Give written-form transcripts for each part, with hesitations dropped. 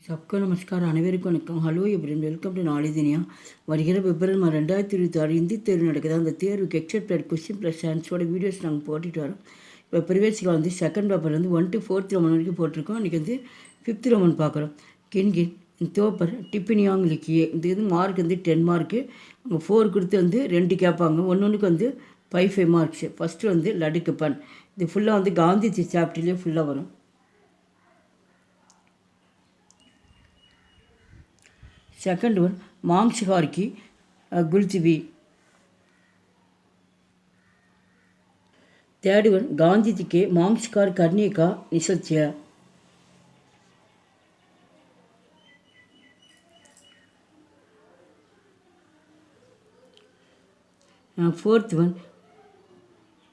सबको नमस्कार अनेवरुक्कुम वणक्कम hello everyone welcome to knowledge Duniya வருகிற பிப்ரவரி 2026 இந்தி தேர்வு நடக்குது. அந்த தேர்வுக்கு எக்ஸப்ட் கொஸ்டின் ப்ளஸ் ஆன்சரோட வீடியோஸ் நாங்கள் போட்டுட்டு வரோம். இப்போ ப்ரிவியஸ்க்கு வந்து செகண்ட் பேப்பர் வந்து 1 to 4th रोमन வரைக்கும் போட்டிருக்கோம். இன்றைக்கி வந்து 5th रोमन பார்க்குறோம். கின் தோப்பர் டிப்பினியாங் லிக்கியே இந்த இது மார்க் வந்து 10 மார்க்கு, அங்கே 4 கொடுத்து வந்து 2 கேட்பாங்க. ஒன்றுக்கு வந்து 5 மார்க்ஸ். ஃபஸ்ட்டு வந்து லடுக்கு பன், இது ஃபுல்லாக வந்து காந்தி சாப்டர்லேயே ஃபுல்லாக வரும். सेकंड वन मांसहार की गुलचिबी. थर्ड वन गांधी जी के मांसहार करने का निश्चय. फोर्थ वन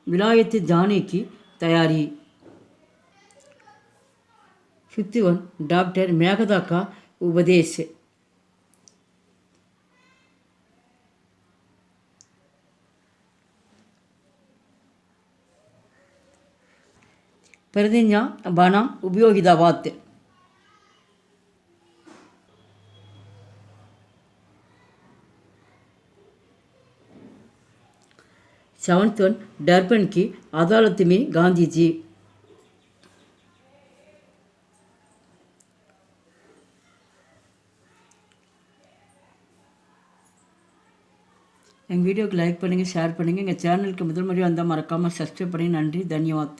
विलायत जाने की तैयारी. फिफ्थ वन डॉक्टर मेघदा का उपदेश. प्रतिज्ञा बनाम उपयोगितावाद. सेवंथ वन डरबन की अदालत में गांधी जी. எங்கள் வீடியோக்கு லைக் பண்ணுங்கள், ஷேர் பண்ணுங்கள். எங்கள் சேனலுக்கு முதல் முறையாக வந்தால் மறக்காமல் சப்ஸ்கிரைப் பண்ணி. நன்றி, தன்யவாத்.